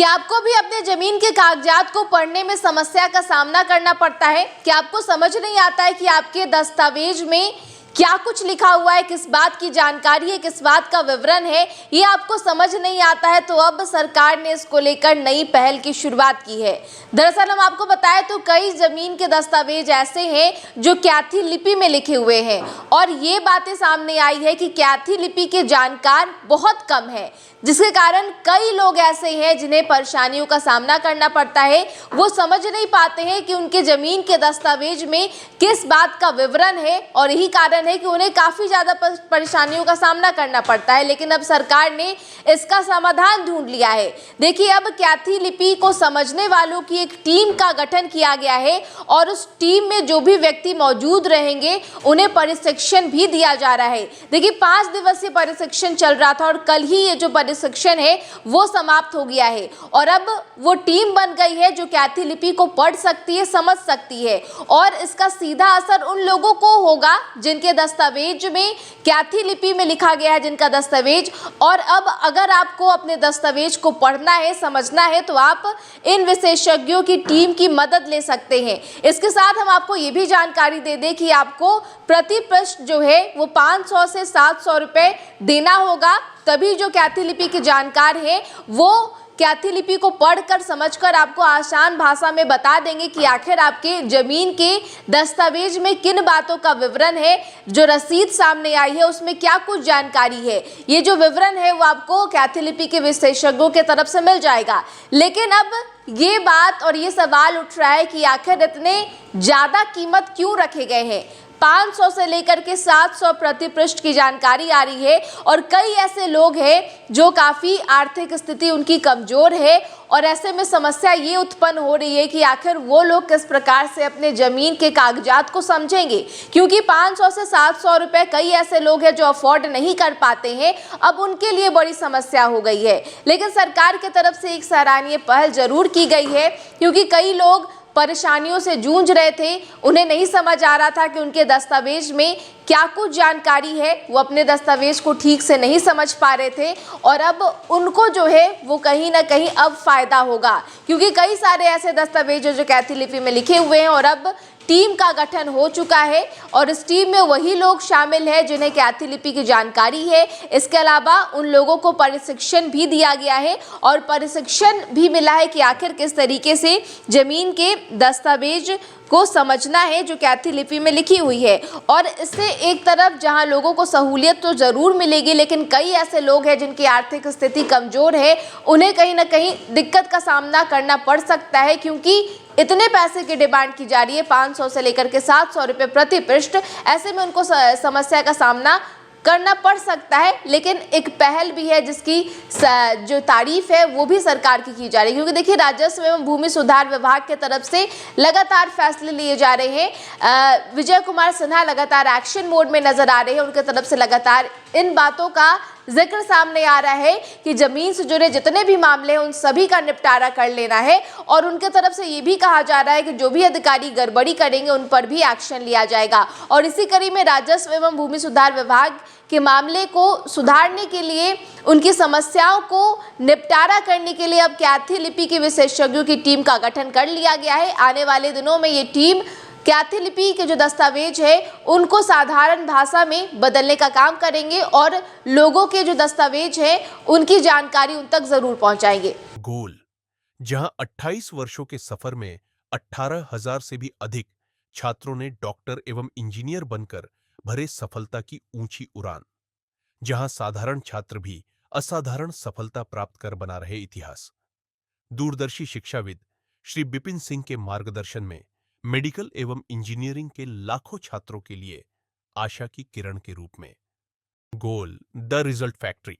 क्या आपको भी अपने जमीन के कागजात को पढ़ने में समस्या का सामना करना पड़ता है? क्या आपको समझ नहीं आता है कि आपके दस्तावेज में क्या कुछ लिखा हुआ है, किस बात की जानकारी है, किस बात का विवरण है, ये आपको समझ नहीं आता है? तो अब सरकार ने इसको लेकर नई पहल की शुरुआत की है। दरअसल हम आपको बताएं तो कई जमीन के दस्तावेज ऐसे हैं जो क्याथी लिपि में लिखे हुए हैं और ये बातें सामने आई है कि क्याथी लिपि के जानकार बहुत कम है, जिसके कारण कई लोग ऐसे हैं जिन्हें परेशानियों का सामना करना पड़ता है। वो समझ नहीं पाते हैं कि उनके जमीन के दस्तावेज में किस बात का विवरण है और यही कारण है कि उन्हें काफ़ी ज़्यादा परेशानियों का सामना करना पड़ता है। लेकिन अब सरकार ने इसका समाधान ढूंढ लिया है। देखिए, अब क्याथी लिपि को समझने वालों की एक टीम का गठन किया गया है और उस टीम में जो भी व्यक्ति मौजूद रहेंगे उन्हें प्रशिक्षण भी दिया जा रहा है। देखिए, 5 दिवसीय प्रशिक्षण चल रहा था और कल ही ये जो प्रशिक्षण है वो समाप्त हो गया है और अब वो टीम बन गई है जो क्याथी लिपि को पढ़ सकती है, समझ सकती है और इसका सीधा असर उन लोगों को होगा जिनके दस्तावेज में क्याथी लिपि में लिखा गया है, जिनका दस्तावेज। और अब अगर आपको अपने दस्तावेज को पढ़ना है, समझना है, तो आप इन विशेषज्ञों की टीम की मदद ले सकते हैं। इसके साथ हम आपको ये भी जानकारी दे दें कि आपको प्रति पृष्ठ जो है वो 500 से 700 रुपये देना होगा, तभी जो क्याथी लिपि के जानकार हैं वो क्याथी लिपि को पढ़कर समझकर आपको आसान भाषा में बता देंगे कि आखिर आपके जमीन के दस्तावेज में किन बातों का विवरण है। जो रसीद सामने आई है उसमें क्या कुछ जानकारी है, ये जो विवरण है वो आपको क्याथी लिपि के विशेषज्ञों के तरफ से मिल जाएगा। लेकिन अब ये बात और ये सवाल उठ रहा है कि आखिर इतने ज़्यादा कीमत क्यों रखे गए हैं? 500 से लेकर के 700 प्रति पृष्ठ की जानकारी आ रही है और कई ऐसे लोग हैं जो काफ़ी आर्थिक स्थिति उनकी कमज़ोर है और ऐसे में समस्या ये उत्पन्न हो रही है कि आखिर वो लोग किस प्रकार से अपने ज़मीन के कागजात को समझेंगे, क्योंकि 500 से 700 रुपये कई ऐसे लोग हैं जो अफोर्ड नहीं कर पाते हैं। अब उनके लिए बड़ी समस्या हो गई है। लेकिन सरकार की तरफ से एक सराहनीय पहल ज़रूर की गई है, क्योंकि कई लोग परेशानियों से जूझ रहे थे, उन्हें नहीं समझ आ रहा था कि उनके दस्तावेज में क्या कुछ जानकारी है, वो अपने दस्तावेज को ठीक से नहीं समझ पा रहे थे और अब उनको जो है वो कहीं ना कहीं अब फायदा होगा, क्योंकि कई सारे ऐसे दस्तावेज जो क्याथी लिपि में लिखे हुए हैं और अब टीम का गठन हो चुका है और इस टीम में वही लोग शामिल हैं जिन्हें क्याथी लिपि की जानकारी है। इसके अलावा उन लोगों को प्रशिक्षण भी दिया गया है और प्रशिक्षण भी मिला है कि आखिर किस तरीके से जमीन के दस्तावेज को समझना है जो क्याथी लिपि में लिखी हुई है। और इससे एक तरफ जहां लोगों को सहूलियत तो ज़रूर मिलेगी, लेकिन कई ऐसे लोग हैं जिनकी आर्थिक स्थिति कमज़ोर है, उन्हें कहीं ना कहीं दिक्कत का सामना करना पड़ सकता है, क्योंकि इतने पैसे की डिमांड की जा रही है, 500 से लेकर के 700 रुपये प्रति पृष्ठ। ऐसे में उनको समस्या का सामना करना पड़ सकता है। लेकिन एक पहल भी है जिसकी जो तारीफ है वो भी सरकार की जा रही है, क्योंकि देखिए, राजस्व एवं भूमि सुधार विभाग के तरफ से लगातार फैसले लिए जा रहे हैं। विजय कुमार सिन्हा लगातार एक्शन मोड में नजर आ रहे हैं, उनके तरफ से लगातार इन बातों का जिक्र सामने आ रहा है कि जमीन से जुड़े जितने भी मामले हैं उन सभी का निपटारा कर लेना है और उनके तरफ से ये भी कहा जा रहा है कि जो भी अधिकारी गड़बड़ी करेंगे उन पर भी एक्शन लिया जाएगा। और इसी कड़ी में राजस्व एवं भूमि सुधार विभाग के मामले को सुधारने के लिए, उनकी समस्याओं को निपटारा करने के लिए अब क्याथी लिपि के विशेषज्ञों की टीम का गठन कर लिया गया है। आने वाले दिनों में ये टीम क्याथी लिपि के जो दस्तावेज है उनको साधारण भाषा में बदलने का काम करेंगे और लोगों के जो दस्तावेज है उनकी जानकारी उन तक जरूर पहुंचाएंगे। गोल, जहां 28 वर्षों के सफर में 18,000 से भी अधिक छात्रों ने डॉक्टर एवं इंजीनियर बनकर भरे सफलता की ऊंची उड़ान, जहां साधारण छात्र भी असाधारण सफलता प्राप्त कर बना रहे इतिहास। दूरदर्शी शिक्षाविद श्री बिपिन सिंह के मार्गदर्शन में मेडिकल एवं इंजीनियरिंग के लाखों छात्रों के लिए आशा की किरण के रूप में गोल द रिजल्ट फैक्ट्री